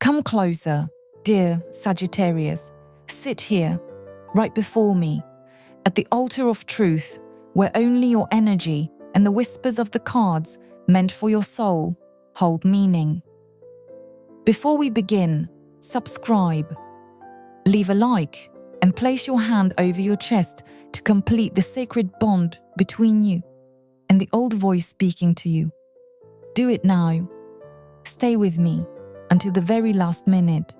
Come closer, dear Sagittarius. Sit here, right before me, at the altar of truth, where only your energy and the whispers of the cards meant for your soul hold meaning. Before we begin, subscribe, leave a like, and place your hand over your chest to complete the sacred bond between you and the old voice speaking to you. Do it now. Stay with me until the very last minute,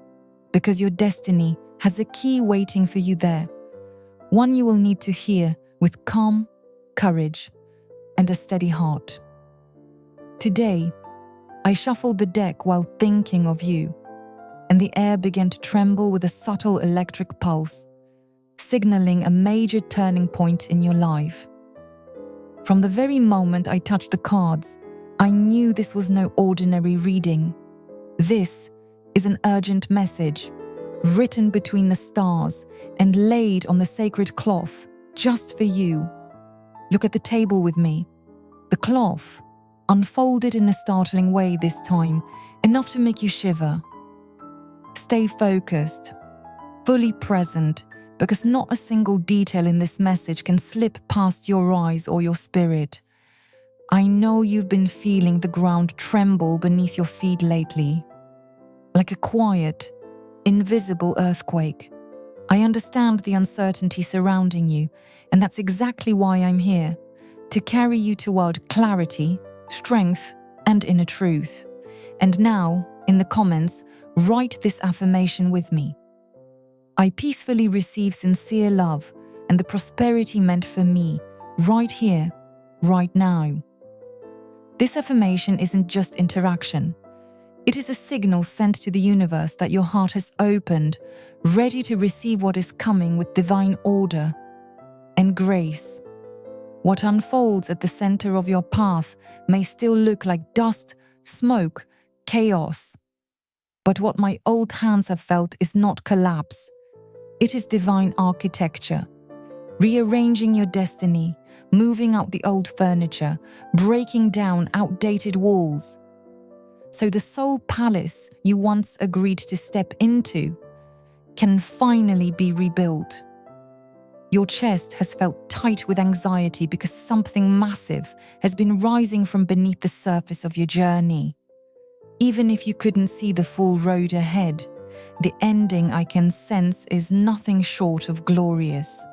because your destiny has a key waiting for you there, one you will need to hear with calm, courage, and a steady heart. Today, I shuffled the deck while thinking of you, and the air began to tremble with a subtle electric pulse, signaling a major turning point in your life. From the very moment I touched the cards, I knew this was no ordinary reading. This is an urgent message, written between the stars and laid on the sacred cloth just for you. Look at the table with me. The cloth, unfolded in a startling way this time, enough to make you shiver. Stay focused, fully present, because not a single detail in this message can slip past your eyes or your spirit. I know you've been feeling the ground tremble beneath your feet lately, like a quiet, invisible earthquake. I understand the uncertainty surrounding you, and that's exactly why I'm here, to carry you toward clarity, strength, and inner truth. And now, in the comments, write this affirmation with me. I peacefully receive sincere love and the prosperity meant for me, right here, right now. This affirmation isn't just interaction. It is a signal sent to the universe that your heart has opened, ready to receive what is coming with divine order and grace. What unfolds at the center of your path may still look like dust, smoke, chaos. But what my old hands have felt is not collapse. It is divine architecture, rearranging your destiny, moving out the old furniture, breaking down outdated walls. So the soul palace you once agreed to step into can finally be rebuilt. Your chest has felt tight with anxiety because something massive has been rising from beneath the surface of your journey. Even if you couldn't see the full road ahead, the ending I can sense is nothing short of glorious.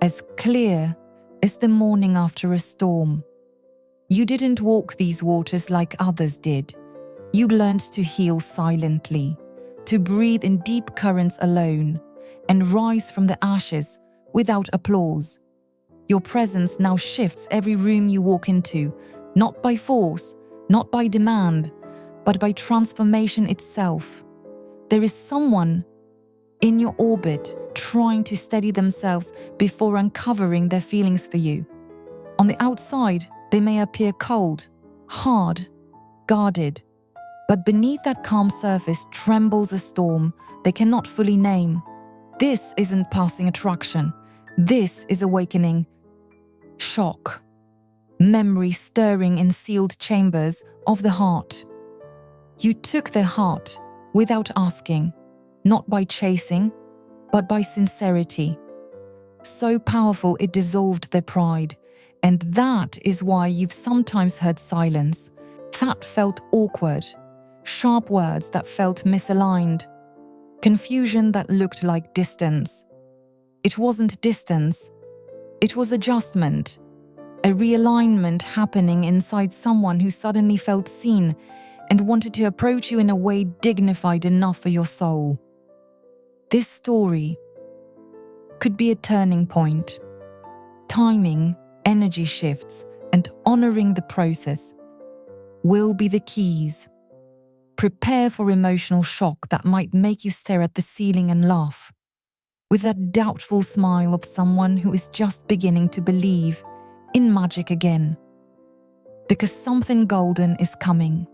As clear as the morning after a storm. You didn't walk these waters like others did. You learned to heal silently, to breathe in deep currents alone, and rise from the ashes without applause. Your presence now shifts every room you walk into, not by force, not by demand, but by transformation itself. There is someone in your orbit trying to steady themselves before uncovering their feelings for you. On the outside, they may appear cold, hard, guarded, but beneath that calm surface trembles a storm they cannot fully name. This isn't passing attraction. This is awakening. Shock. Memory stirring in sealed chambers of the heart. You took their heart without asking, not by chasing, but by sincerity. So powerful it dissolved their pride, and that is why you've sometimes heard silence that felt awkward, sharp words that felt misaligned, confusion that looked like distance. It wasn't distance, it was adjustment, a realignment happening inside someone who suddenly felt seen and wanted to approach you in a way dignified enough for your soul. This story could be a turning point. Timing, energy shifts, and honoring the process will be the keys. Prepare for emotional shock that might make you stare at the ceiling and laugh, with that doubtful smile of someone who is just beginning to believe in magic again. Because something golden is coming.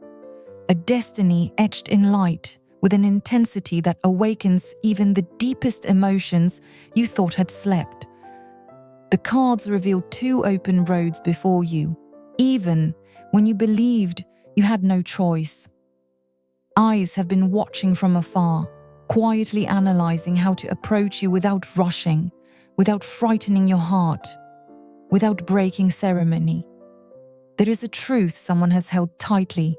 A destiny etched in light with an intensity that awakens even the deepest emotions you thought had slept. The cards reveal two open roads before you, even when you believed you had no choice. Eyes have been watching from afar, quietly analyzing how to approach you without rushing, without frightening your heart, without breaking ceremony. There is a truth someone has held tightly,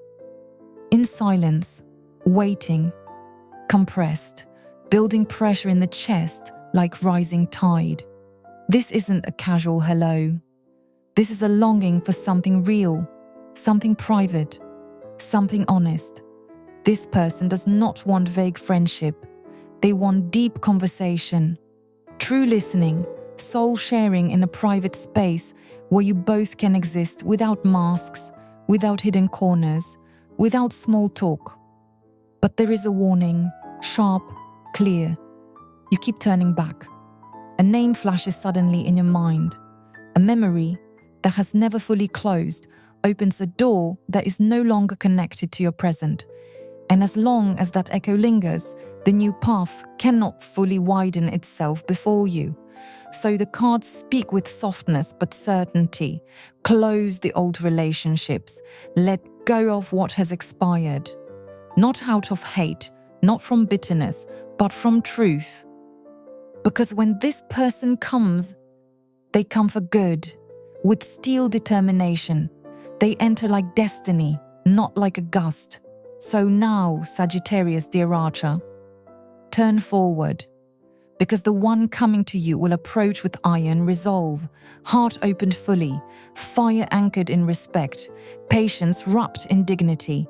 in silence, waiting, compressed, building pressure in the chest like rising tide. This isn't a casual hello. This is a longing for something real, something private, something honest. This person does not want vague friendship. They want deep conversation, true listening, soul sharing in a private space where you both can exist without masks, without hidden corners, without small talk. But there is a warning, sharp, clear. You keep turning back. A name flashes suddenly in your mind. A memory that has never fully closed opens a door that is no longer connected to your present. And as long as that echo lingers, the new path cannot fully widen itself before you. So the cards speak with softness but certainty. Close the old relationships. Let go of what has expired. Not out of hate, not from bitterness, but from truth. Because when this person comes, they come for good, with steel determination. They enter like destiny, not like a gust. So now, Sagittarius, dear Archer, turn forward, because the one coming to you will approach with iron resolve, heart opened fully, fire anchored in respect, patience wrapped in dignity.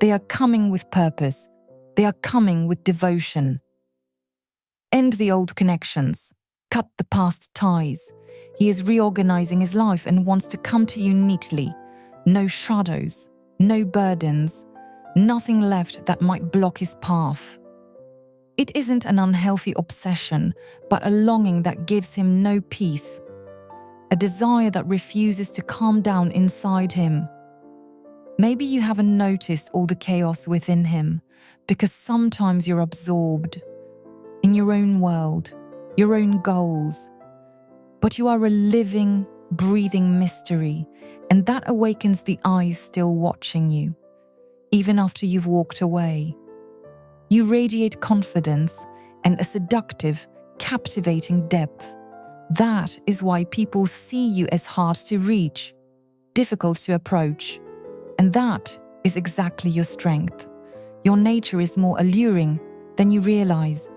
They are coming with purpose. They are coming with devotion. End the old connections. Cut the past ties. He is reorganizing his life and wants to come to you neatly. No shadows, no burdens, nothing left that might block his path. It isn't an unhealthy obsession, but a longing that gives him no peace. A desire that refuses to calm down inside him. Maybe you haven't noticed all the chaos within him, because sometimes you're absorbed in your own world, your own goals. But you are a living, breathing mystery, and that awakens the eyes still watching you, even after you've walked away. You radiate confidence and a seductive, captivating depth. That is why people see you as hard to reach, difficult to approach. And that is exactly your strength. Your nature is more alluring than you realize.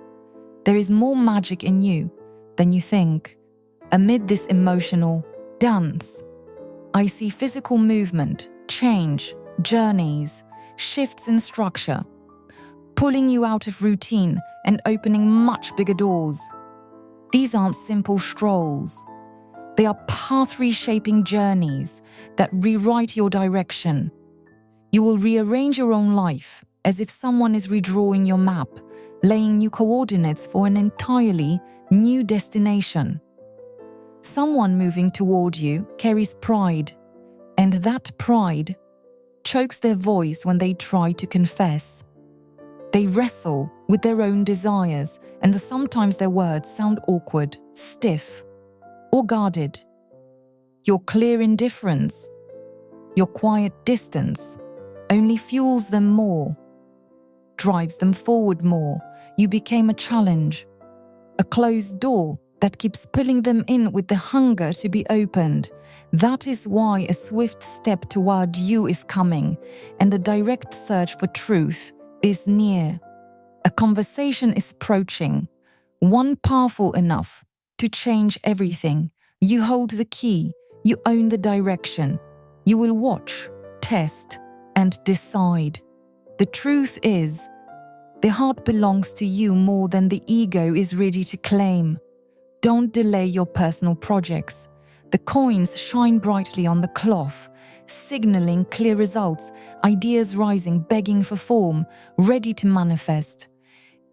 There is more magic in you than you think. Amid this emotional dance, I see physical movement, change, journeys, shifts in structure, pulling you out of routine and opening much bigger doors. These aren't simple strolls. They are path-reshaping journeys that rewrite your direction. You will rearrange your own life as if someone is redrawing your map, laying new coordinates for an entirely new destination. Someone moving toward you carries pride, and that pride chokes their voice when they try to confess. They wrestle with their own desires, and sometimes their words sound awkward, stiff, or guarded. Your clear indifference, your quiet distance, only fuels them more, drives them forward more. You became a challenge, a closed door that keeps pulling them in with the hunger to be opened. That is why a swift step toward you is coming, and a direct search for truth is near. A conversation is approaching, one powerful enough to change everything. You hold the key, you own the direction. You will watch, test, and decide. The truth is, the heart belongs to you more than the ego is ready to claim. Don't delay your personal projects. The coins shine brightly on the cloth, signaling clear results, ideas rising, begging for form, ready to manifest.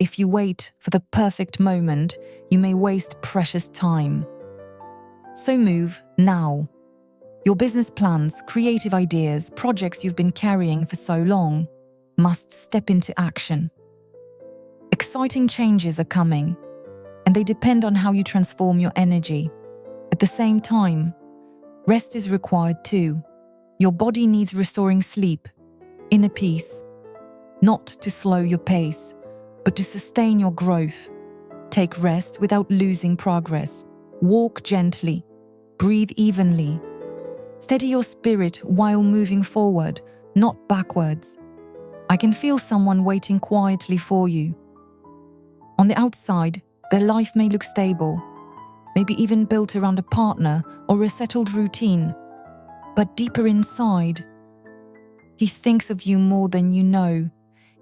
If you wait for the perfect moment, you may waste precious time. So move now. Your business plans, creative ideas, projects you've been carrying for so long must step into action. Exciting changes are coming, and they depend on how you transform your energy. At the same time, rest is required too. Your body needs restoring sleep, inner peace, not to slow your pace, but to sustain your growth. Take rest without losing progress. Walk gently. Breathe evenly. Steady your spirit while moving forward, not backwards. I can feel someone waiting quietly for you. On the outside, their life may look stable, maybe even built around a partner or a settled routine. But deeper inside, he thinks of you more than you know.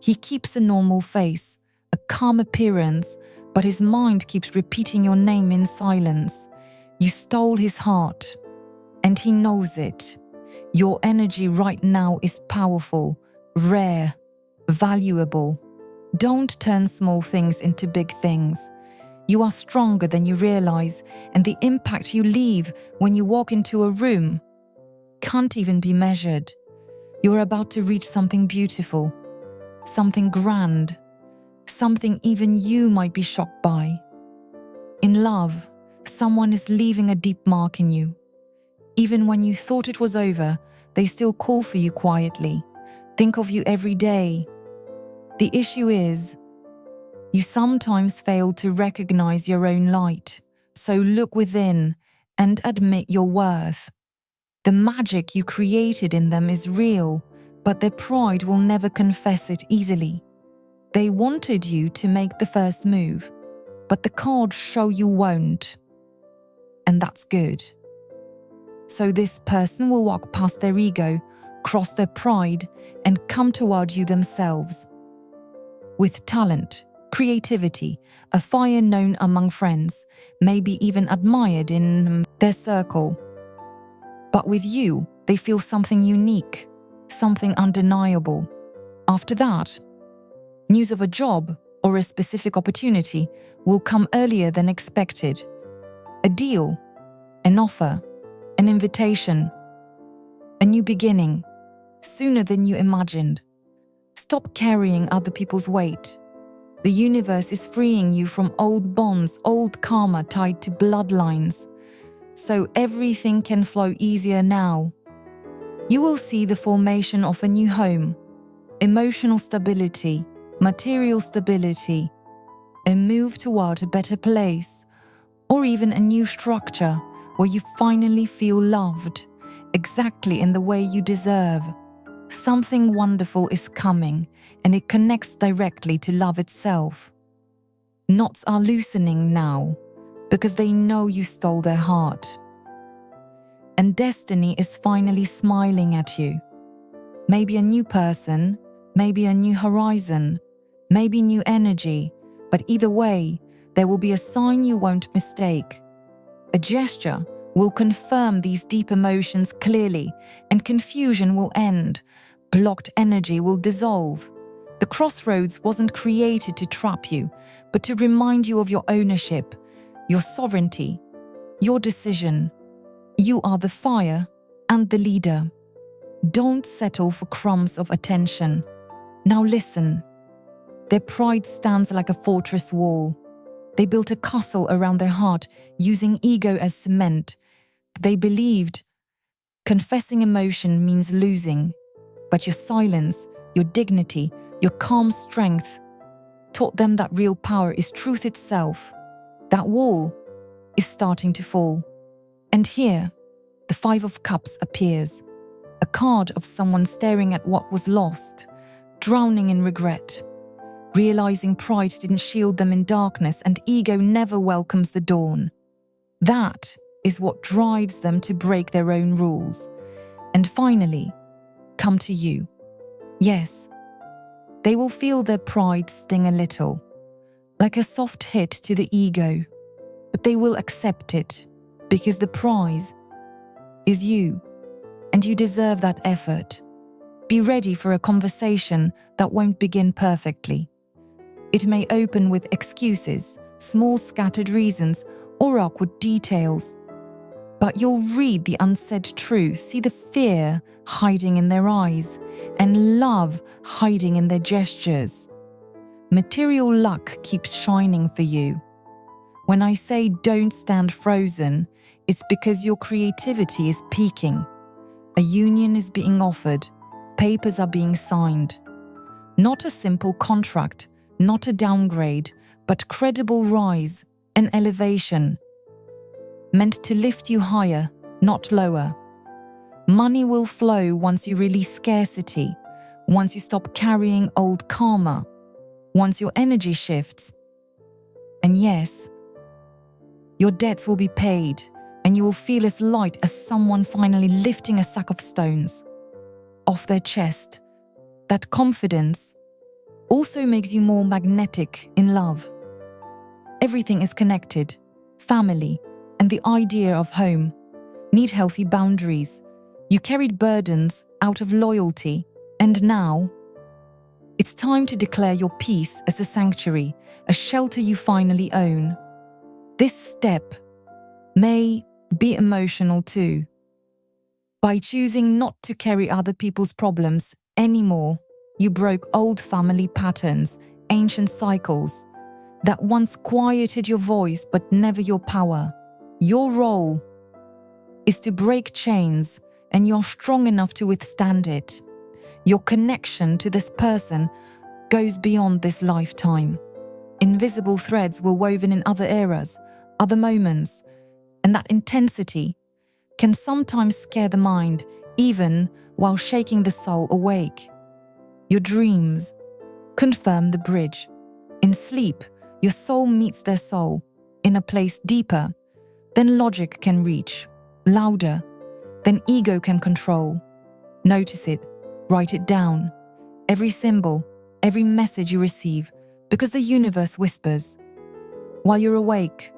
He keeps a normal face, a calm appearance, but his mind keeps repeating your name in silence. You stole his heart, and he knows it. Your energy right now is powerful, rare, valuable. Don't turn small things into big things. You are stronger than you realize, and the impact you leave when you walk into a room can't even be measured. You're about to reach something beautiful, something grand, something even you might be shocked by. In love, someone is leaving a deep mark in you. Even when you thought it was over, they still call for you quietly, think of you every day. The issue is, you sometimes fail to recognize your own light, so look within and admit your worth. The magic you created in them is real, but their pride will never confess it easily. They wanted you to make the first move, but the cards show you won't. And that's good. So this person will walk past their ego, cross their pride, and come toward you themselves. With talent, creativity, a fire known among friends, maybe even admired in their circle. But with you, they feel something unique, something undeniable. After that, news of a job or a specific opportunity will come earlier than expected. A deal, an offer, an invitation, a new beginning, sooner than you imagined. Stop carrying other people's weight. The universe is freeing you from old bonds, old karma tied to bloodlines, so everything can flow easier now. You will see the formation of a new home, emotional stability, material stability, a move toward a better place, or even a new structure where you finally feel loved, exactly in the way you deserve. Something wonderful is coming, and it connects directly to love itself. Knots are loosening now, because they know you stole their heart. And destiny is finally smiling at you. Maybe a new person, maybe a new horizon, maybe new energy, but either way, there will be a sign you won't mistake. A gesture will confirm these deep emotions clearly, and confusion will end. Blocked energy will dissolve. The crossroads wasn't created to trap you, but to remind you of your ownership, your sovereignty, your decision. You are the fire and the leader. Don't settle for crumbs of attention. Now listen. Their pride stands like a fortress wall. They built a castle around their heart, using ego as cement. They believed confessing emotion means losing, but your silence, your dignity, your calm strength taught them that real power is truth itself. That wall is starting to fall. And here, the Five of Cups appears, a card of someone staring at what was lost, drowning in regret, realizing pride didn't shield them in darkness and ego never welcomes the dawn. That is what drives them to break their own rules and finally come to you. Yes, they will feel their pride sting a little, like a soft hit to the ego, but they will accept it because the prize is you, and you deserve that effort. Be ready for a conversation that won't begin perfectly. It may open with excuses, small scattered reasons, or awkward details. But you'll read the unsaid truth, see the fear hiding in their eyes, and love hiding in their gestures. Material luck keeps shining for you. When I say don't stand frozen, it's because your creativity is peaking. A union is being offered, papers are being signed. Not a simple contract, not a downgrade, but credible rise, an elevation, meant to lift you higher, not lower. Money will flow once you release scarcity, once you stop carrying old karma, once your energy shifts. And yes, your debts will be paid, and you will feel as light as someone finally lifting a sack of stones off their chest. That confidence also makes you more magnetic in love. Everything is connected. Family and the idea of home need healthy boundaries. You carried burdens out of loyalty, and now it's time to declare your peace as a sanctuary, a shelter you finally own. This step may be emotional too. By choosing not to carry other people's problems anymore, you broke old family patterns, ancient cycles that once quieted your voice but never your power. Your role is to break chains, and you're strong enough to withstand it. Your connection to this person goes beyond this lifetime. Invisible threads were woven in other eras, other moments, and that intensity can sometimes scare the mind, even while shaking the soul awake. Your dreams confirm the bridge. In sleep, your soul meets their soul in a place deeper than logic can reach, louder than ego can control. Notice it, write it down. Every symbol, every message you receive, because the universe whispers while you're awake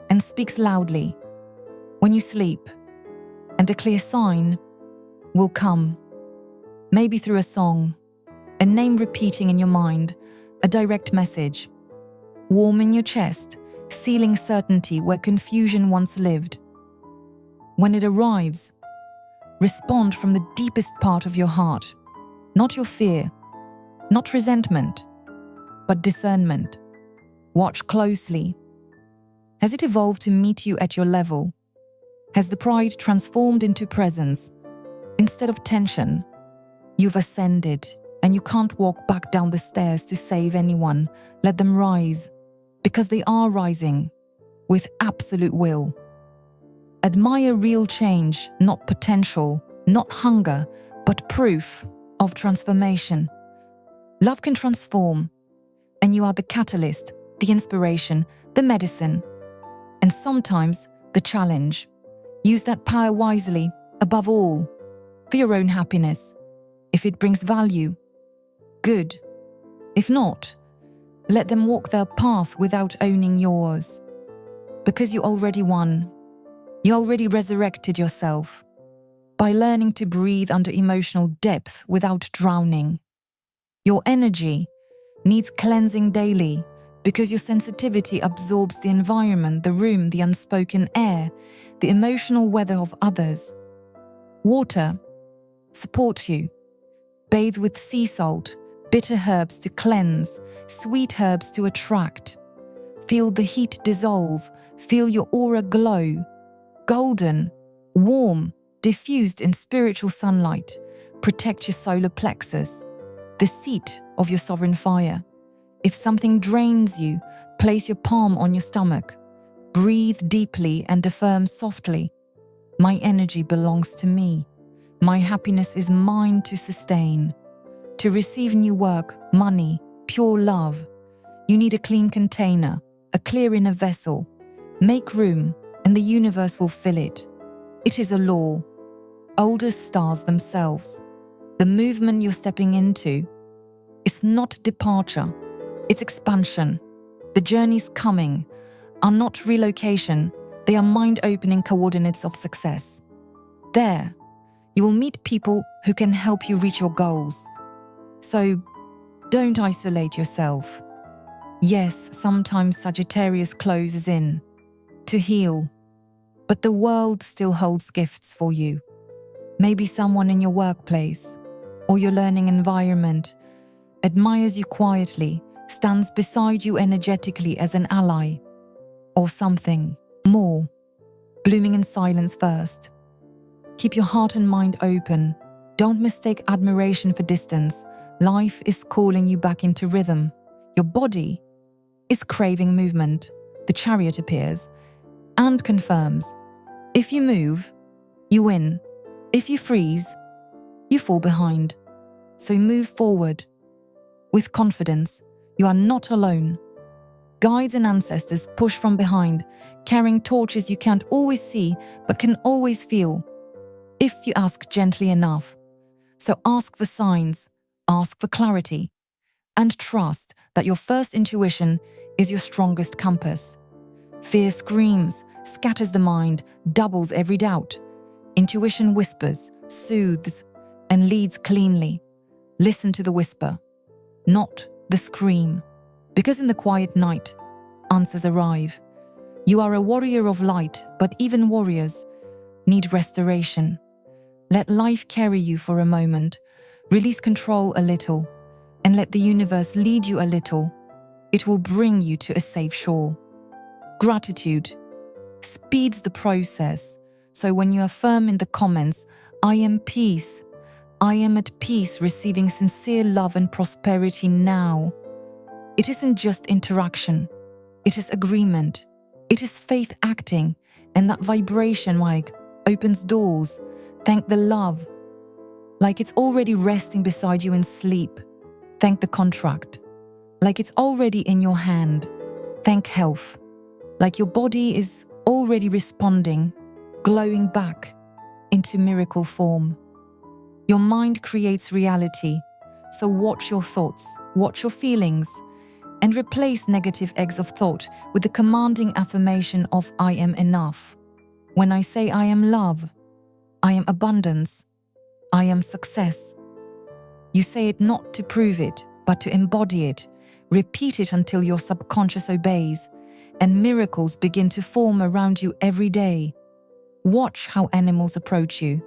and speaks loudly when you sleep, and a clear sign will come, maybe through a song, a name repeating in your mind, a direct message, warm in your chest, sealing certainty where confusion once lived. When it arrives, respond from the deepest part of your heart, not your fear, not resentment, but discernment. Watch closely. Has it evolved to meet you at your level? Has the pride transformed into presence? Instead of tension, you've ascended, and you can't walk back down the stairs to save anyone. Let them rise, because they are rising with absolute will. Admire real change, not potential, not hunger, but proof of transformation. Love can transform, and you are the catalyst, the inspiration, the medicine, and sometimes the challenge. Use that power wisely, above all, for your own happiness. If it brings value, good. If not, let them walk their path without owning yours. Because you already won. You already resurrected yourself by learning to breathe under emotional depth without drowning. Your energy needs cleansing daily because your sensitivity absorbs the environment, the room, the unspoken air, the emotional weather of others. Water supports you. Bathe with sea salt, bitter herbs to cleanse, sweet herbs to attract. Feel the heat dissolve, feel your aura glow. Golden, warm, diffused in spiritual sunlight. Protect your solar plexus, the seat of your sovereign fire. If something drains you, place your palm on your stomach. Breathe deeply and affirm softly, my energy belongs to me. My happiness is mine to sustain. To receive new work, money, pure love, you need a clean container, a clear inner vessel. Make room, and the universe will fill it. It is a law. Old as stars themselves. The movement you're stepping into is not departure, it's expansion. The journeys coming are not relocation, they are mind-opening coordinates of success. There, you will meet people who can help you reach your goals. So, don't isolate yourself. Yes, sometimes Sagittarius closes in to heal, but the world still holds gifts for you. Maybe someone in your workplace or your learning environment admires you quietly, stands beside you energetically as an ally, or something more, blooming in silence first. Keep your heart and mind open. Don't mistake admiration for distance. Life is calling you back into rhythm. Your body is craving movement. The Chariot appears and confirms. If you move, you win. If you freeze, you fall behind. So move forward. With confidence, you are not alone. Guides and ancestors push from behind, carrying torches you can't always see but can always feel, if you ask gently enough. So ask for signs, ask for clarity, and trust that your first intuition is your strongest compass. Fear screams, scatters the mind, doubles every doubt. Intuition whispers, soothes, and leads cleanly. Listen to the whisper, not the scream. Because in the quiet night, answers arrive. You are a warrior of light, but even warriors need restoration. Let life carry you for a moment. Release control a little, and let the universe lead you a little. It will bring you to a safe shore. Gratitude speeds the process. So when you affirm in the comments, I am peace, I am at peace, receiving sincere love and prosperity now. It isn't just interaction, it is agreement. It is faith acting, and that vibration opens doors. Thank the love, like it's already resting beside you in sleep. Thank the contract, like it's already in your hand. Thank health, like your body is already responding, glowing back into miracle form. Your mind creates reality, so watch your thoughts, watch your feelings, and replace negative eggs of thought with the commanding affirmation of I am enough. When I say I am love, I am abundance, I am success. You say it not to prove it, but to embody it. Repeat it until your subconscious obeys, and miracles begin to form around you every day. Watch how animals approach you.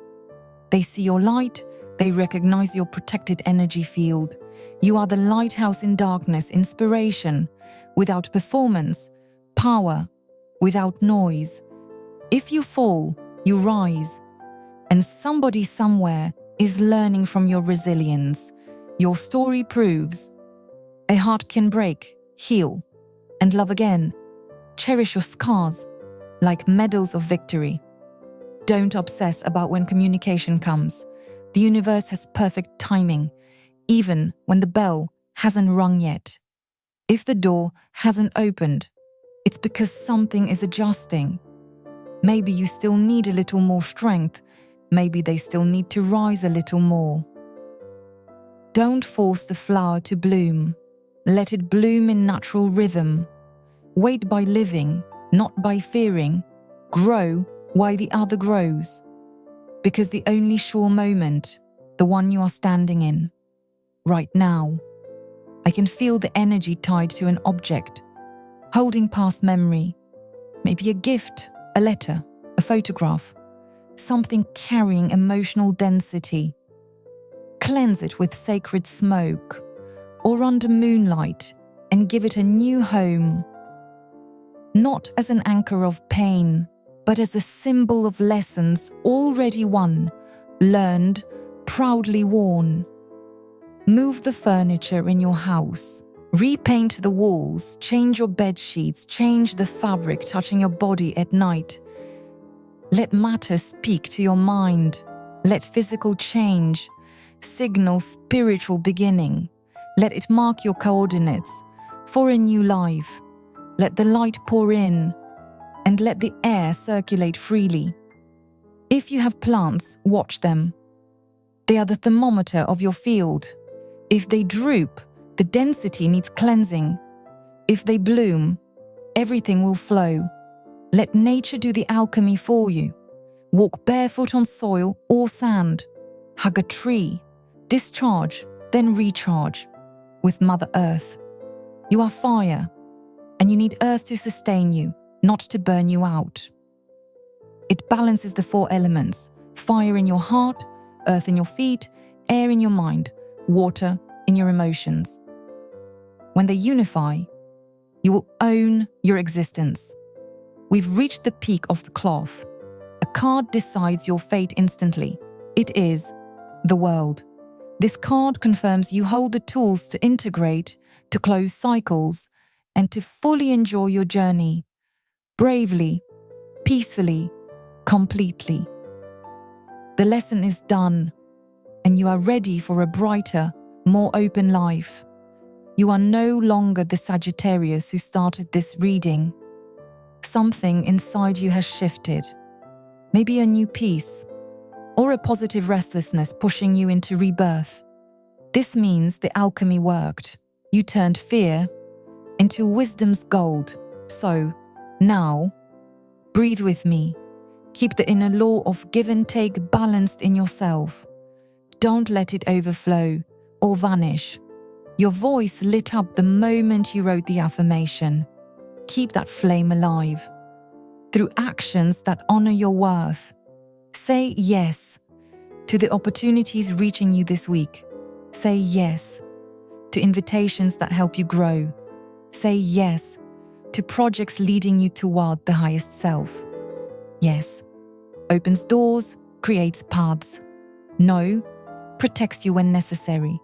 They see your light, they recognize your protected energy field. You are the lighthouse in darkness, inspiration without performance, power without noise. If you fall, you rise. And somebody somewhere is learning from your resilience. Your story proves a heart can break, heal, and love again. Cherish your scars like medals of victory. Don't obsess about when communication comes. The universe has perfect timing, even when the bell hasn't rung yet. If the door hasn't opened, it's because something is adjusting. Maybe you still need a little more strength. Maybe they still need to rise a little more. Don't force the flower to bloom. Let it bloom in natural rhythm. Wait by living, not by fearing. Grow while the other grows. Because the only sure moment, the one you are standing in, right now. I can feel the energy tied to an object, holding past memory. Maybe a gift, a letter, a photograph, something carrying emotional density. Cleanse it with sacred smoke, or under moonlight, and give it a new home. Not as an anchor of pain, but as a symbol of lessons already won, learned, proudly worn. Move the furniture in your house. Repaint the walls, change your bed sheets, change the fabric touching your body at night. Let matter speak to your mind. Let physical change signal spiritual beginning. Let it mark your coordinates for a new life. Let the light pour in, and let the air circulate freely. If you have plants, watch them. They are the thermometer of your field. If they droop, the density needs cleansing. If they bloom, everything will flow. Let nature do the alchemy for you. Walk barefoot on soil or sand. Hug a tree. Discharge, then recharge with Mother Earth. You are fire, and you need earth to sustain you, not to burn you out. It balances the four elements: fire in your heart, earth in your feet, air in your mind, water in your emotions. When they unify, you will own your existence. We've reached the peak of the cloth. A card decides your fate instantly. It is the world. This card confirms you hold the tools to integrate, to close cycles, and to fully enjoy your journey, bravely, peacefully, completely. The lesson is done, and you are ready for a brighter, more open life. You are no longer the Sagittarius who started this reading. Something inside you has shifted. Maybe a new peace, or a positive restlessness pushing you into rebirth. This means the alchemy worked. You turned fear into wisdom's gold. So, now, breathe with me. Keep the inner law of give and take balanced in yourself. Don't let it overflow or vanish. Your voice lit up the moment you wrote the affirmation. Keep that flame alive through actions that honor your worth. Say yes to the opportunities reaching you this week. Say yes to invitations that help you grow. Say yes to projects leading you toward the highest self. Yes opens doors, creates paths. No protects you when necessary,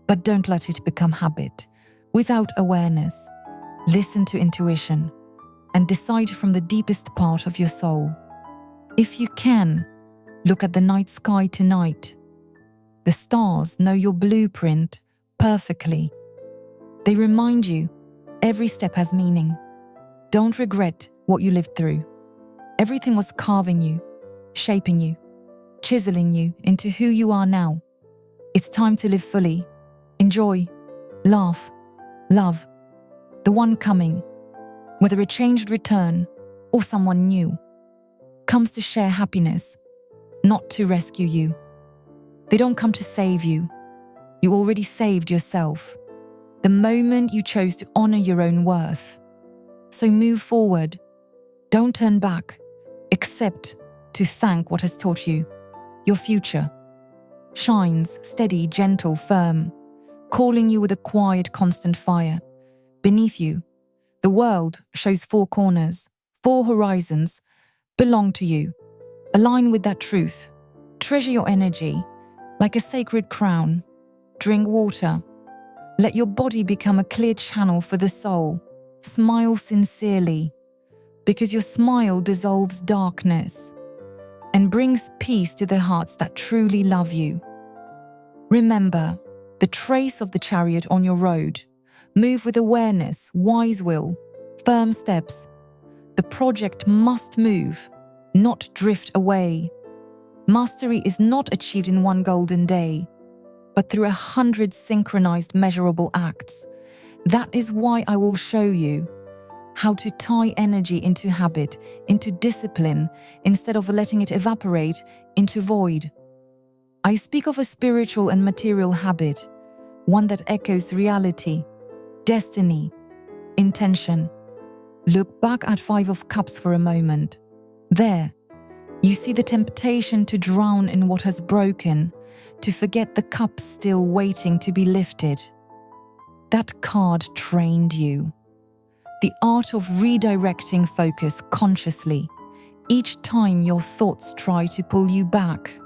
but don't let it become habit. Without awareness, listen to intuition and decide from the deepest part of your soul. If you can, look at the night sky tonight. The stars know your blueprint perfectly. They remind you every step has meaning. Don't regret what you lived through. Everything was carving you, shaping you, chiseling you into who you are now. It's time to live fully. Enjoy, laugh, love. The one coming, whether a changed return or someone new, comes to share happiness, not to rescue you. They don't come to save you. You already saved yourself the moment you chose to honor your own worth. So move forward. Don't turn back, except to thank what has taught you. Your future shines steady, gentle, firm, calling you with a quiet, constant fire. Beneath you, the world shows 4 corners, 4 horizons belong to you. Align with that truth. Treasure your energy like a sacred crown. Drink water. Let your body become a clear channel for the soul. Smile sincerely, because your smile dissolves darkness and brings peace to the hearts that truly love you. Remember the trace of the chariot on your road. Move with awareness, wise will, firm steps. The project must move, not drift away. Mastery is not achieved in one golden day, but through 100 synchronized measurable acts. That is why I will show you how to tie energy into habit, into discipline, instead of letting it evaporate into void. I speak of a spiritual and material habit, one that echoes reality, destiny, intention. Look back at 5 of Cups for a moment. There, you see the temptation to drown in what has broken, to forget the cups still waiting to be lifted. That card trained you. The art of redirecting focus consciously, each time your thoughts try to pull you back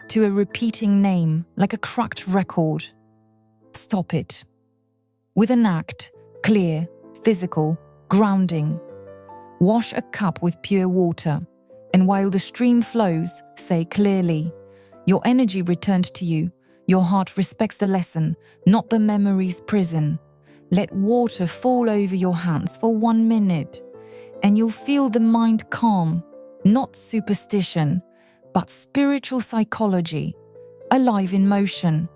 to a repeating name like a cracked record. Stop it. With an act, clear, physical, grounding. Wash a cup with pure water, and while the stream flows, say clearly, your energy returned to you. Your heart respects the lesson, not the memory's prison. Let water fall over your hands for 1 minute, and you'll feel the mind calm, not superstition, but spiritual psychology, alive in motion.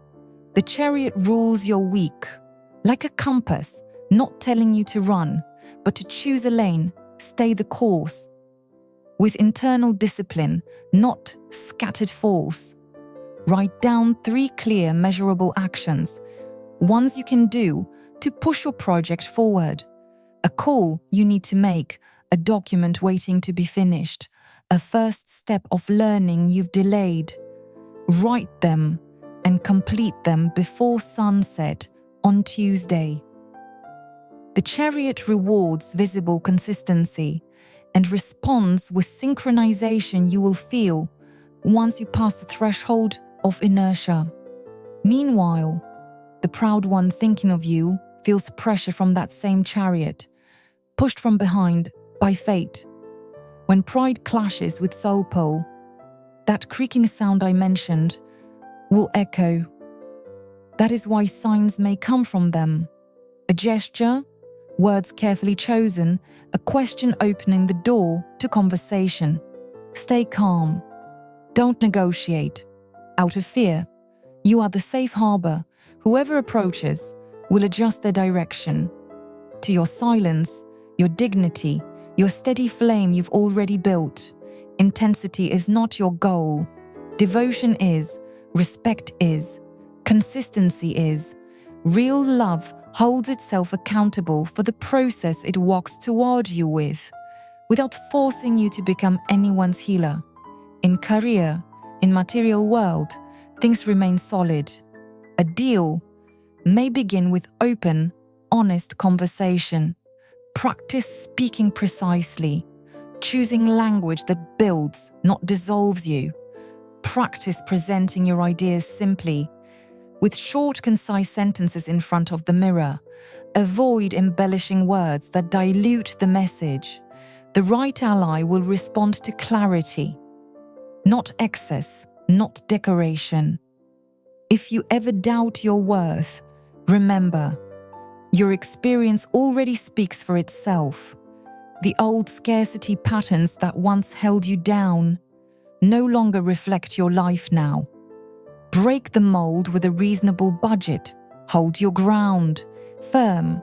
The chariot rules your week, like a compass, not telling you to run, but to choose a lane, stay the course. With internal discipline, not scattered force. Write down 3 clear, measurable actions, ones you can do to push your project forward. A call you need to make, a document waiting to be finished, a first step of learning you've delayed. Write them and complete them before sunset on Tuesday. The chariot rewards visible consistency and responds with synchronization you will feel once you pass the threshold of inertia. Meanwhile, the proud one thinking of you feels pressure from that same chariot, pushed from behind by fate. When pride clashes with soul pole, that creaking sound I mentioned will echo. That is why signs may come from them. A gesture, words carefully chosen, a question opening the door to conversation. Stay calm. Don't negotiate. Out of fear, you are the safe harbor. Whoever approaches will adjust their direction. To your silence, your dignity, your steady flame you've already built. Intensity is not your goal. Devotion is. Respect is. Consistency is. Real love holds itself accountable for the process it walks toward you with, without forcing you to become anyone's healer. In career, in material world, things remain solid. A deal may begin with open, honest conversation. Practice speaking precisely, choosing language that builds, not dissolves you. Practice presenting your ideas simply, with short, concise sentences in front of the mirror. Avoid embellishing words that dilute the message. The right ally will respond to clarity, not excess, not decoration. If you ever doubt your worth, remember, your experience already speaks for itself. The old scarcity patterns that once held you down no longer reflect your life now. Break the mold with a reasonable budget. Hold your ground, firm,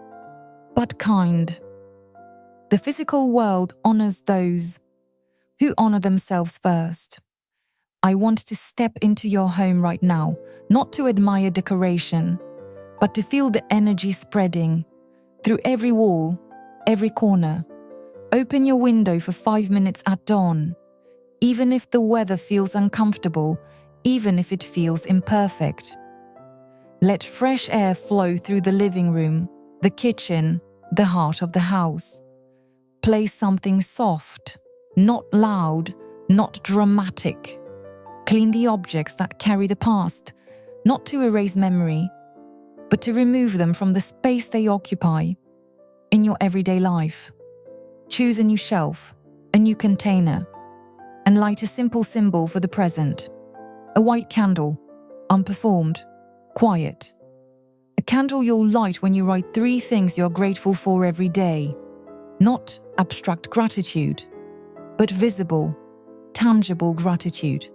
but kind. The physical world honors those who honor themselves first. I want to step into your home right now, not to admire decoration, but to feel the energy spreading through every wall, every corner. Open your window for 5 minutes at dawn, even if the weather feels uncomfortable, even if it feels imperfect. Let fresh air flow through the living room, the kitchen, the heart of the house. Play something soft, not loud, not dramatic. Clean the objects that carry the past, not to erase memory, but to remove them from the space they occupy in your everyday life. Choose a new shelf, a new container, and light a simple symbol for the present. A white candle, unperformed, quiet. A candle you'll light when you write 3 things you're grateful for every day. Not abstract gratitude, but visible, tangible gratitude.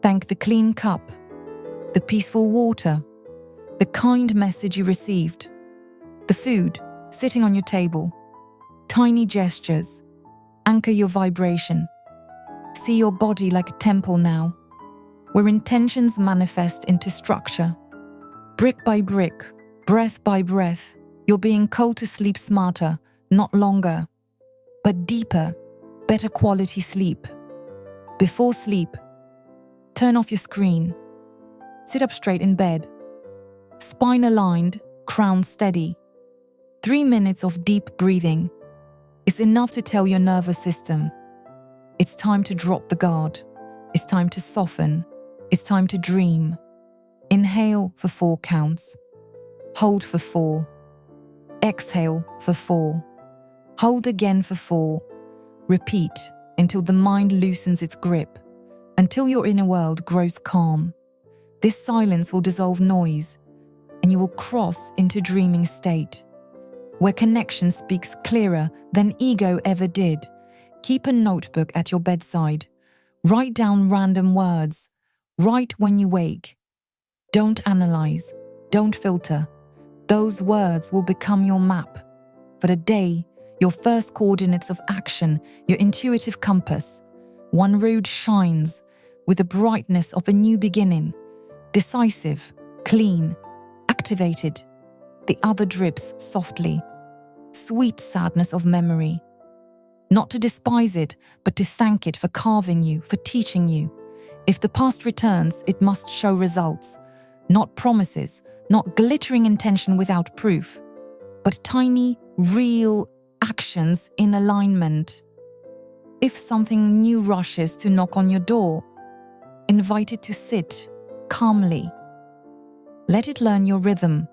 Thank the clean cup, the peaceful water, the kind message you received, the food sitting on your table. Tiny gestures anchor your vibration. See your body like a temple now, where intentions manifest into structure. Brick by brick, breath by breath, you're being called to sleep smarter, not longer, but deeper, better quality sleep. Before sleep, turn off your screen. Sit up straight in bed. Spine aligned, crown steady. 3 minutes of deep breathing is enough to tell your nervous system, it's time to drop the guard. It's time to soften. It's time to dream. Inhale for 4 counts. Hold for 4. Exhale for 4. Hold again for 4. Repeat until the mind loosens its grip, until your inner world grows calm. This silence will dissolve noise, and you will cross into dreaming state, where connection speaks clearer than ego ever did. Keep a notebook at your bedside. Write down random words. Write when you wake. Don't analyze. Don't filter. Those words will become your map. For the day, your first coordinates of action, your intuitive compass. One road shines with the brightness of a new beginning. Decisive, clean, activated. The other drips softly. Sweet sadness of memory. Not to despise it, but to thank it for carving you, for teaching you. If the past returns, it must show results. Not promises, not glittering intention without proof, but tiny, real actions in alignment. If something new rushes to knock on your door, invite it to sit calmly. Let it learn your rhythm.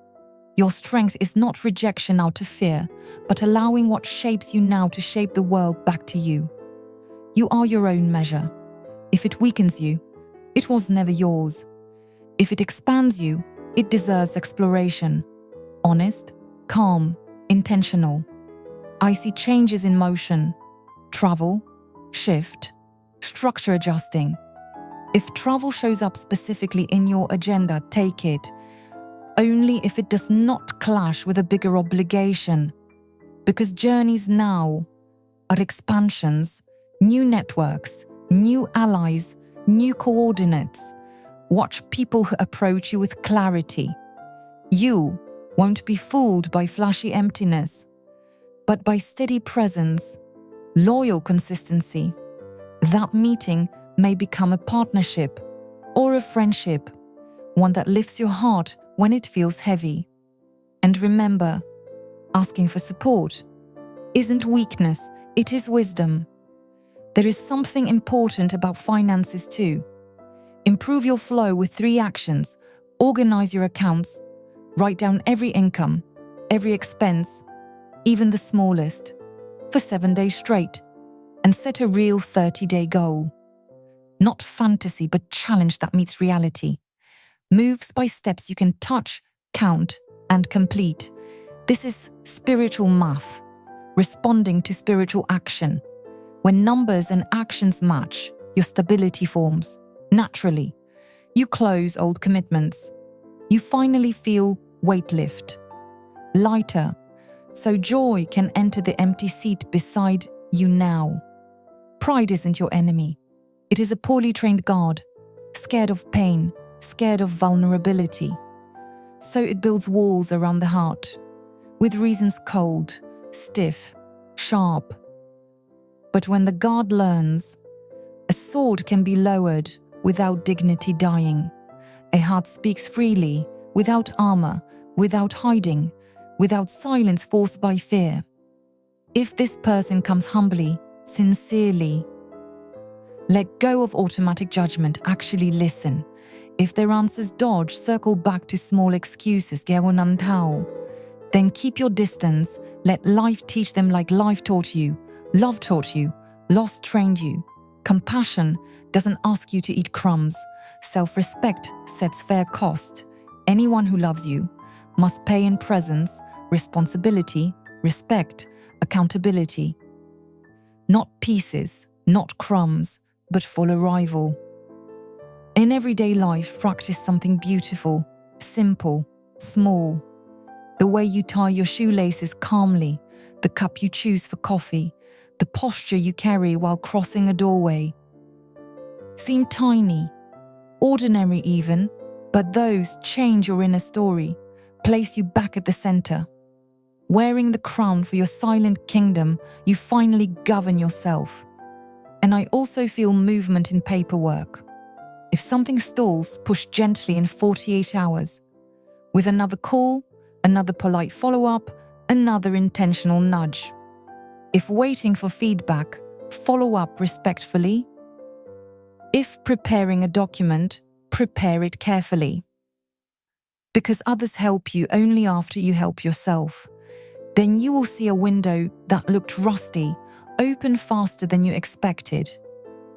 Your strength is not rejection out of fear, but allowing what shapes you now to shape the world back to you. You are your own measure. If it weakens you, it was never yours. If it expands you, it deserves exploration. Honest, calm, intentional. I see changes in motion, travel, shift, structure adjusting. If travel shows up specifically in your agenda, take it. Only if it does not clash with a bigger obligation. Because journeys now are expansions, new networks, new allies, new coordinates. Watch people who approach you with clarity. You won't be fooled by flashy emptiness, but by steady presence, loyal consistency. That meeting may become a partnership or a friendship, one that lifts your heart when it feels heavy. And remember, asking for support isn't weakness, it is wisdom. There is something important about finances too. Improve your flow with 3 actions. Organize your accounts. Write down every income, every expense, even the smallest, for 7 days straight, and set a real 30-day goal. Not fantasy, but challenge that meets reality. Moves by steps you can touch, count, and complete. This is spiritual math, responding to spiritual action. When numbers and actions match, your stability forms. Naturally, you close old commitments. You finally feel weight lift. Lighter, so joy can enter the empty seat beside you now. Pride isn't your enemy. It is a poorly trained guard, scared of pain, scared of vulnerability. So it builds walls around the heart, with reasons cold, stiff, sharp. But when the guard learns, a sword can be lowered without dignity dying. A heart speaks freely, without armor, without hiding, without silence forced by fear. If this person comes humbly, sincerely, let go of automatic judgment, actually listen. If their answers dodge, circle back to small excuses, then keep your distance, let life teach them like life taught you, love taught you, loss trained you. Compassion doesn't ask you to eat crumbs. Self-respect sets fair cost. Anyone who loves you must pay in presence, responsibility, respect, accountability. Not pieces, not crumbs, but full arrival. In everyday life, practice something beautiful, simple, small. The way you tie your shoelaces calmly, the cup you choose for coffee, the posture you carry while crossing a doorway. Seem tiny, ordinary even, but those change your inner story, place you back at the center. Wearing the crown for your silent kingdom, you finally govern yourself. And I also feel movement in paperwork. If something stalls, push gently in 48 hours. With another call, another polite follow-up, another intentional nudge. If waiting for feedback, follow up respectfully. If preparing a document, prepare it carefully. Because others help you only after you help yourself. Then you will see a window that looked rusty, open faster than you expected.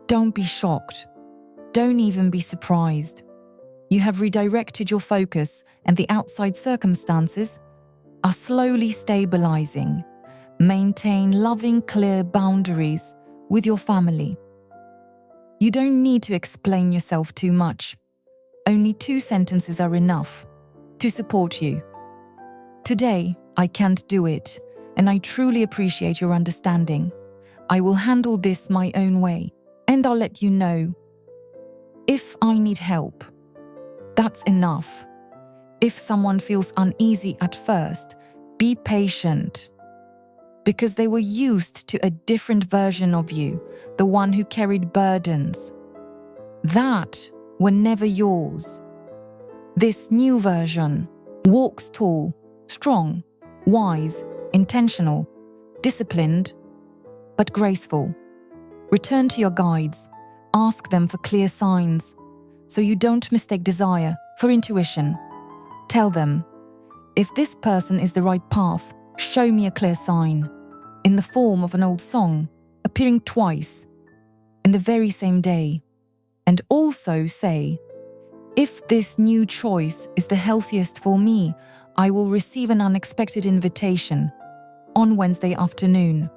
Don't be shocked. Don't even be surprised. You have redirected your focus and the outside circumstances are slowly stabilizing. Maintain loving, clear boundaries with your family. You don't need to explain yourself too much. Only 2 sentences are enough to support you. Today, I can't do it, and I truly appreciate your understanding. I will handle this my own way, and I'll let you know if I need help. That's enough. If someone feels uneasy at first, be patient. Because they were used to a different version of you, the one who carried burdens that were never yours. This new version walks tall, strong, wise, intentional, disciplined, but graceful. Return to your guides. Ask them for clear signs, so you don't mistake desire for intuition. Tell them, if this person is the right path, show me a clear sign, in the form of an old song, appearing twice, in the very same day. And also say, if this new choice is the healthiest for me, I will receive an unexpected invitation on Wednesday afternoon.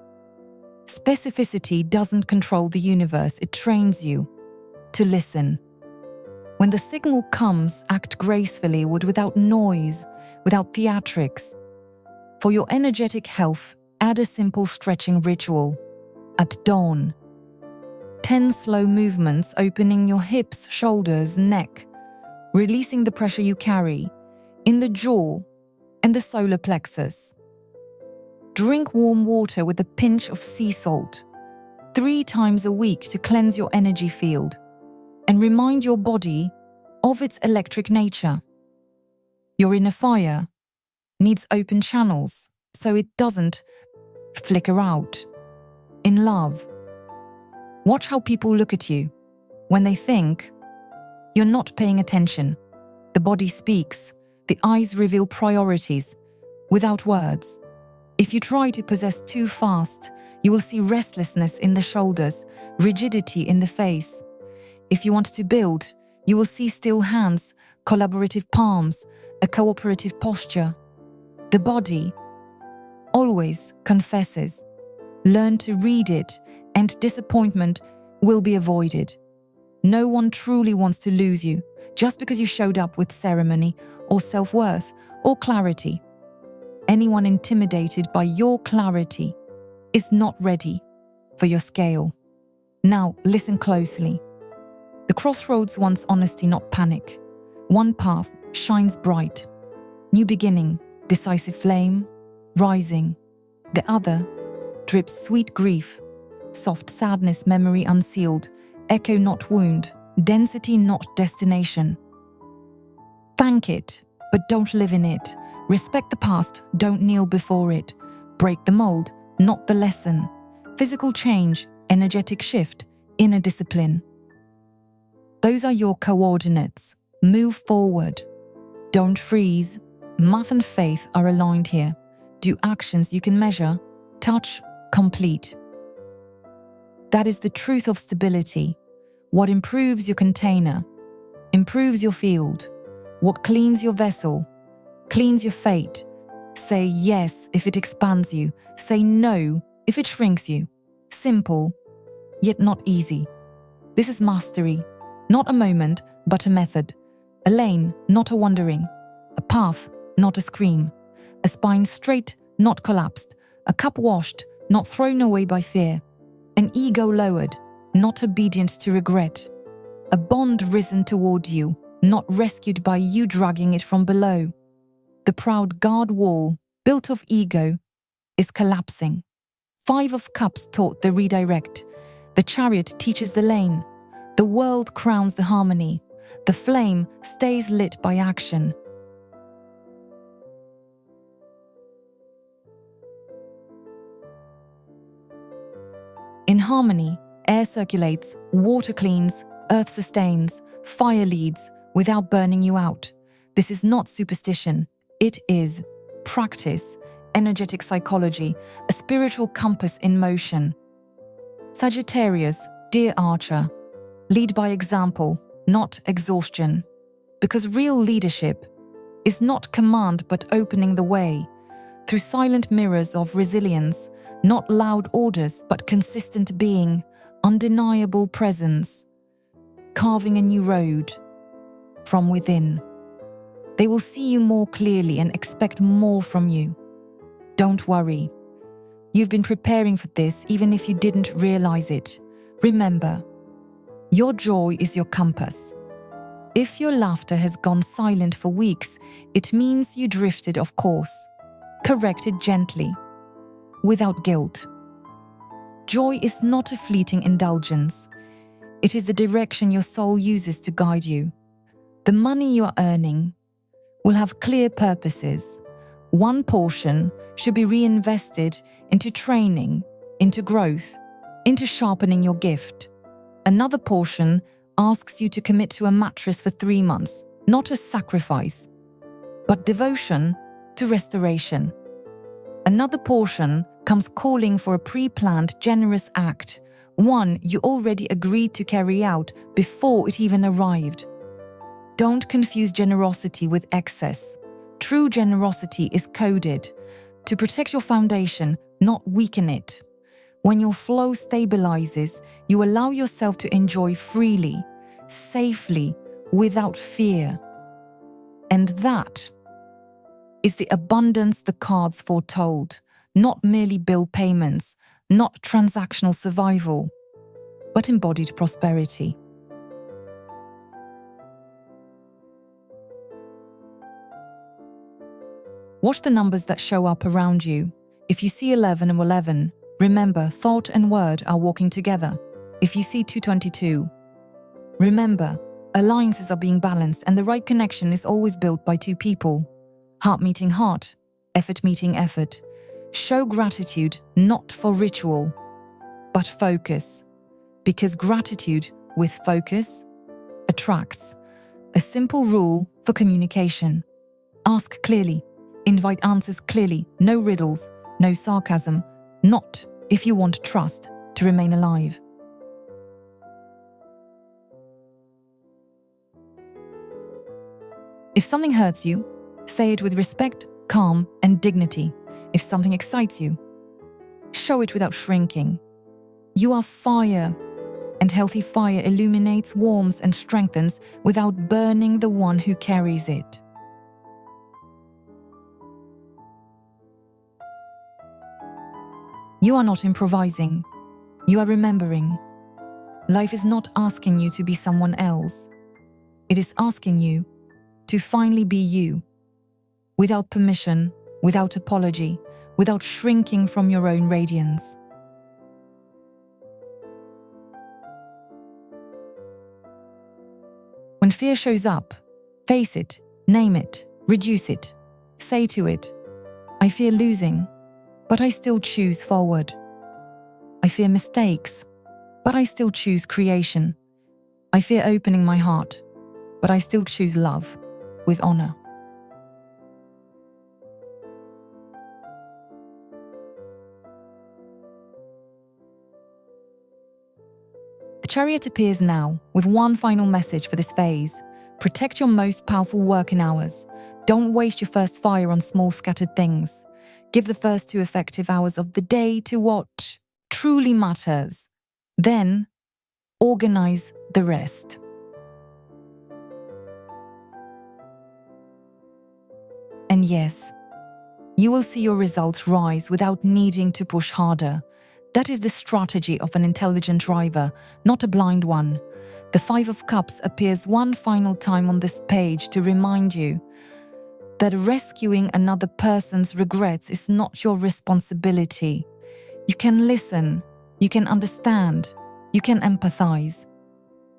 Specificity doesn't control the universe, it trains you to listen. When the signal comes, act gracefully, without noise, without theatrics. For your energetic health, add a simple stretching ritual. At dawn, 10 slow movements opening your hips, shoulders, neck, releasing the pressure you carry in the jaw and the solar plexus. Drink warm water with a pinch of sea salt 3 times a week to cleanse your energy field and remind your body of its electric nature. Your inner fire needs open channels so it doesn't flicker out. In love, watch how people look at you when they think you're not paying attention. The body speaks, the eyes reveal priorities without words. If you try to possess too fast, you will see restlessness in the shoulders, rigidity in the face. If you want to build, you will see still hands, collaborative palms, a cooperative posture. The body always confesses. Learn to read it, and disappointment will be avoided. No one truly wants to lose you just because you showed up with ceremony or self-worth or clarity. Anyone intimidated by your clarity is not ready for your scale. Now, listen closely. The crossroads wants honesty, not panic. One path shines bright. New beginning, decisive flame, rising. The other drips sweet grief, soft sadness, memory unsealed, echo not wound, density not destination. Thank it, but don't live in it. Respect the past, don't kneel before it. Break the mold, not the lesson. Physical change, energetic shift, inner discipline. Those are your coordinates. Move forward. Don't freeze. Math and faith are aligned here. Do actions you can measure, touch, complete. That is the truth of stability. What improves your container, improves your field. What cleans your vessel, cleans your fate. Say yes if it expands you. Say no if it shrinks you. Simple, yet not easy. This is mastery. Not a moment, but a method. A lane, not a wandering. A path, not a scream. A spine straight, not collapsed. A cup washed, not thrown away by fear. An ego lowered, not obedient to regret. A bond risen toward you, not rescued by you dragging it from below. The proud guard wall, built of ego, is collapsing. 5 of Cups taught the redirect. The Chariot teaches the lane. The world crowns the harmony. The flame stays lit by action. In harmony, air circulates, water cleans, earth sustains, fire leads without burning you out. This is not superstition. It is practice, energetic psychology, a spiritual compass in motion. Sagittarius, dear Archer, lead by example, not exhaustion. Because real leadership is not command but opening the way through silent mirrors of resilience, not loud orders but consistent being, undeniable presence, carving a new road from within. They will see you more clearly and expect more from you. Don't worry. You've been preparing for this even if you didn't realize it. Remember, your joy is your compass. If your laughter has gone silent for weeks, it means you drifted off course. Correct it gently, without guilt. Joy is not a fleeting indulgence. It is the direction your soul uses to guide you. The money you are earning will have clear purposes. One portion should be reinvested into training, into growth, into sharpening your gift. Another portion asks you to commit to a mattress for 3 months, not a sacrifice. but devotion to restoration. Another portion comes calling for a pre-planned, generous act, one you already agreed to carry out before it even arrived. Don't confuse generosity with excess. True generosity is coded to protect your foundation, not weaken it. When your flow stabilizes, you allow yourself to enjoy freely, safely, without fear. And that is the abundance the cards foretold, not merely bill payments, not transactional survival, but embodied prosperity. Watch the numbers that show up around you. If you see 11 and 11, remember thought and word are walking together. If you see 222, remember alliances are being balanced and the right connection is always built by two people. Heart meeting heart, effort meeting effort. Show gratitude not for ritual, but focus. Because gratitude with focus attracts. A simple rule for communication. Ask clearly. Invite answers clearly. No riddles, no sarcasm. Not if you want trust to remain alive. If something hurts you, say it with respect, calm, and dignity. If something excites you, show it without shrinking. You are fire, and healthy fire illuminates, warms, and strengthens without burning the one who carries it. You are not improvising. You are remembering. Life is not asking you to be someone else. It is asking you to finally be you, without permission, without apology, without shrinking from your own radiance. When fear shows up, face it, name it, reduce it. Say to it, I fear losing, but I still choose forward. I fear mistakes, but I still choose creation. I fear opening my heart, but I still choose love with honor. The Chariot appears now with one final message for this phase. Protect your most powerful working hours. Don't waste your first fire on small scattered things. Give the first 2 effective hours of the day to what truly matters. Then, organize the rest. And yes, you will see your results rise without needing to push harder. That is the strategy of an intelligent driver, not a blind one. The 5 of Cups appears one final time on this page to remind you that rescuing another person's regrets is not your responsibility. You can listen, you can understand, you can empathize,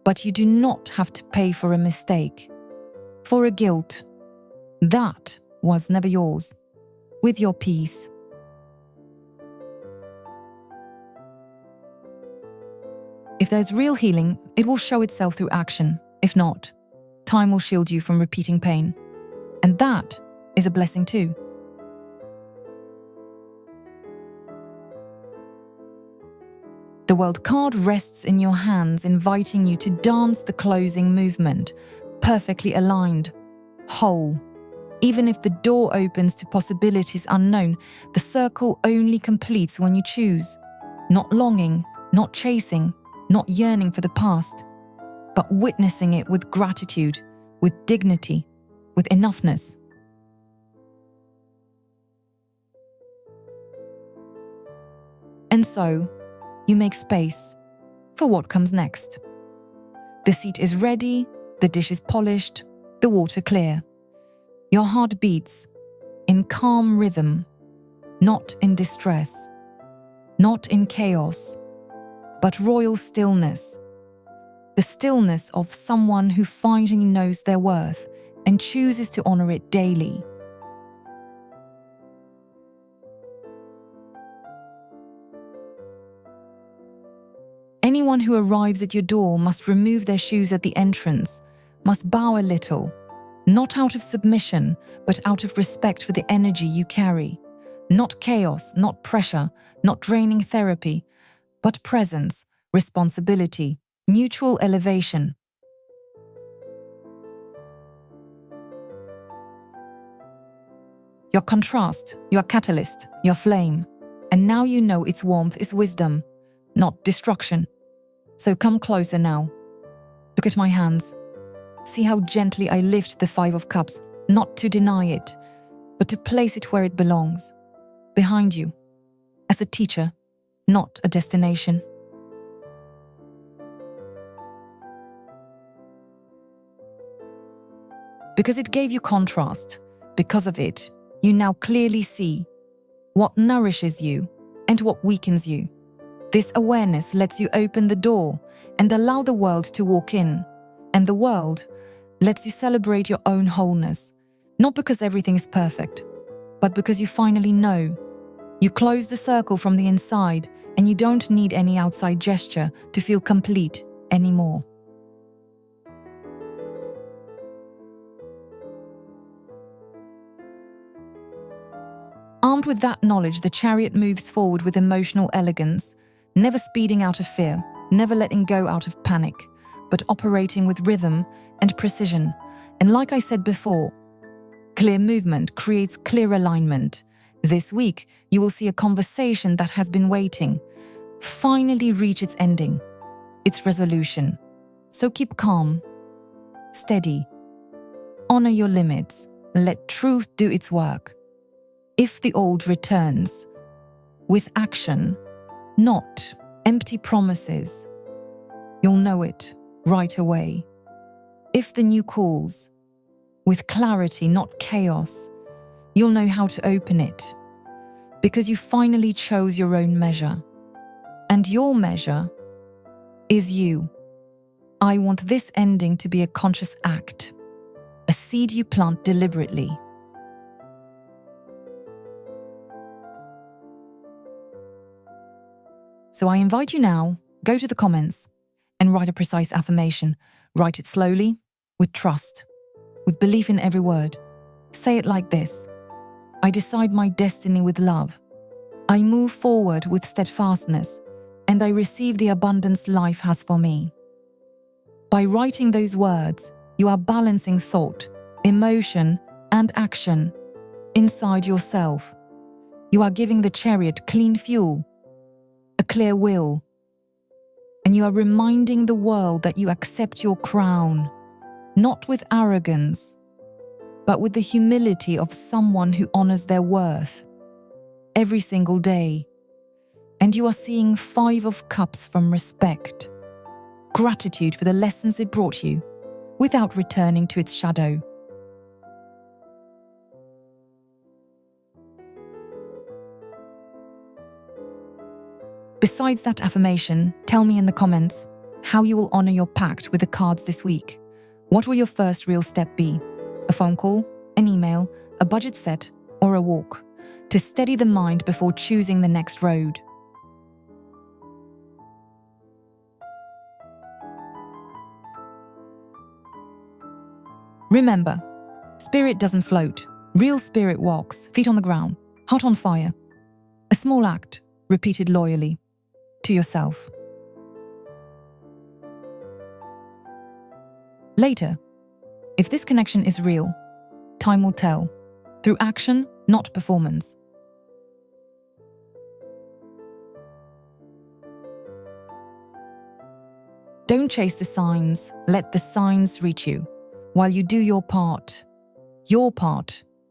but you do not have to pay for a mistake, for a guilt that was never yours, with your peace. If there's real healing, it will show itself through action. If not, time will shield you from repeating pain. And that is a blessing too. The World card rests in your hands, inviting you to dance the closing movement, perfectly aligned, whole. Even if the door opens to possibilities unknown, the circle only completes when you choose. Not longing, not chasing, not yearning for the past, but witnessing it with gratitude, with dignity, with enoughness. And so, you make space for what comes next. The seat is ready, the dish is polished, the water clear. Your heart beats in calm rhythm, not in distress, not in chaos, but royal stillness. The stillness of someone who finally knows their worth and chooses to honor it daily. Anyone who arrives at your door must remove their shoes at the entrance, must bow a little, Not out of submission, but out of respect for the energy you carry. Not chaos, not pressure, not draining therapy, but presence, responsibility, mutual elevation. Your contrast, your catalyst, your flame. And now you know its warmth is wisdom, not destruction. So come closer now. Look at my hands. See how gently I lift the 5 of Cups, not to deny it, but to place it where it belongs. Behind you, as a teacher, not a destination. Because it gave you contrast, because of it, you now clearly see what nourishes you and what weakens you. This awareness lets you open the door and allow the world to walk in, and the world lets you celebrate your own wholeness, not because everything is perfect, but because you finally know. You close the circle from the inside, and you don't need any outside gesture to feel complete anymore. Armed with that knowledge, the Chariot moves forward with emotional elegance, never speeding out of fear, never letting go out of panic, but operating with rhythm and precision. And like I said before, clear movement creates clear alignment. This week, you will see a conversation that has been waiting finally reach its ending, its resolution. So keep calm, steady, honor your limits, let truth do its work. If the old returns, with action, not empty promises, you'll know it right away. If the new calls, with clarity, not chaos, you'll know how to open it, because you finally chose your own measure. And your measure is you. I want this ending to be a conscious act, a seed you plant deliberately. So I invite you now, go to the comments and write a precise affirmation. Write it slowly, with trust, with belief in every word. Say it like this: I decide my destiny with love. I move forward with steadfastness, and I receive the abundance life has for me. By writing those words, you are balancing thought, emotion, and action inside yourself. You are giving the Chariot clean fuel, a clear will, and you are reminding the world that you accept your crown, not with arrogance, but with the humility of someone who honors their worth every single day. And you are seeing 5 of Cups from respect, gratitude for the lessons it brought you, without returning to its shadow. Besides that affirmation, tell me in the comments how you will honor your pact with the cards this week. What will your first real step be? A phone call, an email, a budget set, or a walk? To steady the mind before choosing the next road. Remember, spirit doesn't float. Real spirit walks, feet on the ground, heart on fire. A small act, repeated loyally, to yourself. Later, if this connection is real, time will tell, through action, not performance. Don't chase the signs, let the signs reach you. While you do your part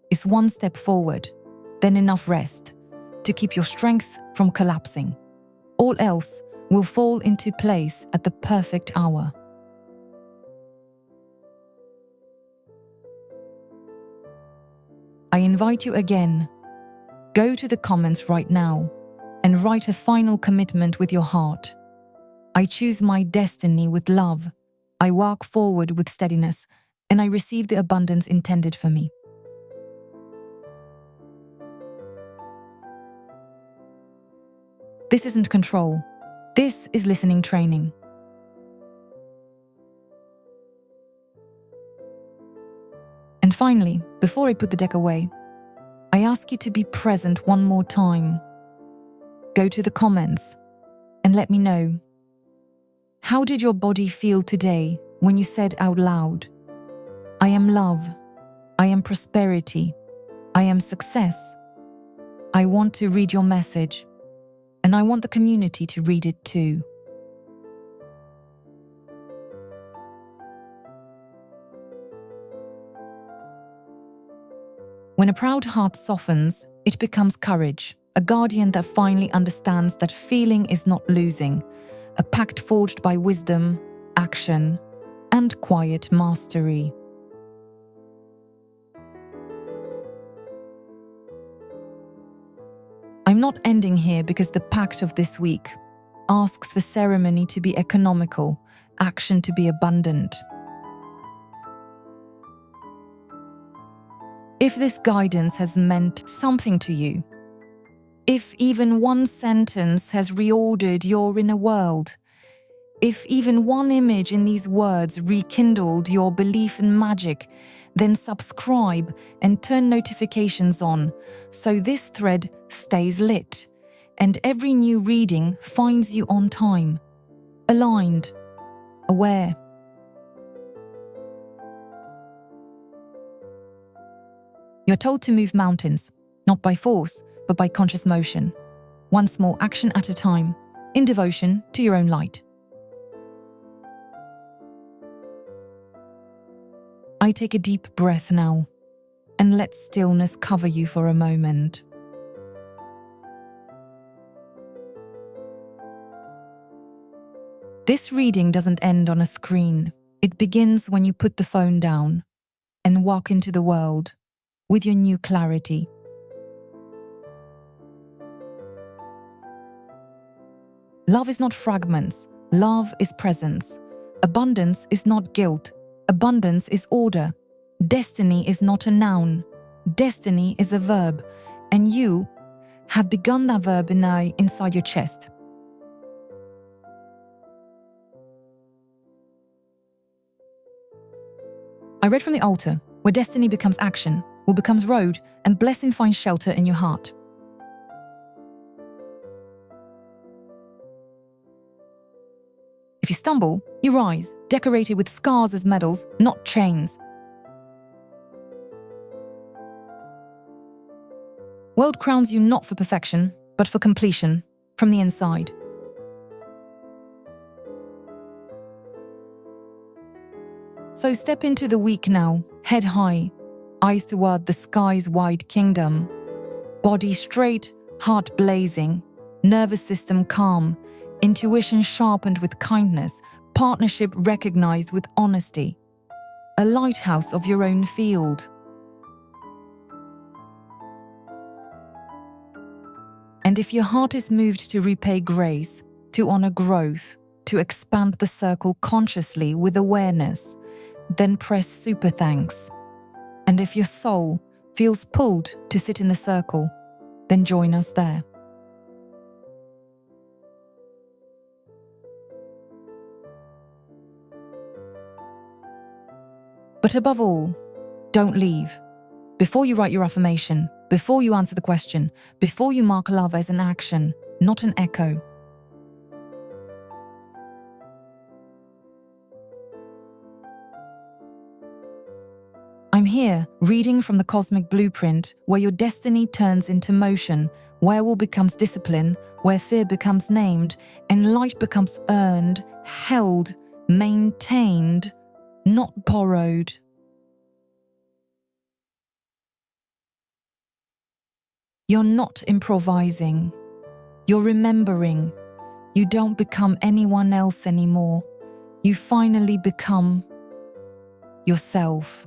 is one step forward, then enough rest to keep your strength from collapsing. All else will fall into place at the perfect hour. I invite you again, go to the comments right now and write a final commitment with your heart. I choose my destiny with love. I walk forward with steadiness, and I receive the abundance intended for me. This isn't control. This is listening training. And finally, before I put the deck away, I ask you to be present one more time. Go to the comments and let me know. How did your body feel today when you said out loud, I am love, I am prosperity, I am success. I want to read your message, and I want the community to read it too. When a proud heart softens, it becomes courage, a guardian that finally understands that feeling is not losing, a pact forged by wisdom, action, and quiet mastery. I'm not ending here because the pact of this week asks for ceremony to be economical, action to be abundant. If this guidance has meant something to you, if even one sentence has reordered your inner world, if even one image in these words rekindled your belief in magic, then subscribe and turn notifications on so this thread stays lit and every new reading finds you on time, aligned, aware. You're told to move mountains, not by force, but by conscious motion, one small action at a time, in devotion to your own light. I take a deep breath now, and let stillness cover you for a moment. This reading doesn't end on a screen. It begins when you put the phone down and walk into the world with your new clarity. Love is not fragments. Love is presence. Abundance is not guilt. Abundance is order. Destiny is not a noun. Destiny is a verb, and you have begun that verb inside your chest. I read from the altar, where destiny becomes action, will becomes road, and blessing finds shelter in your heart. If you stumble, you rise, decorated with scars as medals, not chains. World crowns you not for perfection, but for completion, from the inside. So step into the week now, head high, eyes toward the sky's wide kingdom. Body straight, heart blazing, nervous system calm, intuition sharpened with kindness, partnership recognized with honesty. A lighthouse of your own field. And if your heart is moved to repay grace, to honor growth, to expand the circle consciously with awareness, then press super thanks. And if your soul feels pulled to sit in the circle, then join us there. But above all, don't leave. Before you write your affirmation, before you answer the question, before you mark love as an action, not an echo. I'm here, reading from the cosmic blueprint, where your destiny turns into motion, where will becomes discipline, where fear becomes named, and light becomes earned, held, maintained, not borrowed. You're not improvising. You're remembering. You don't become anyone else anymore. You finally become yourself.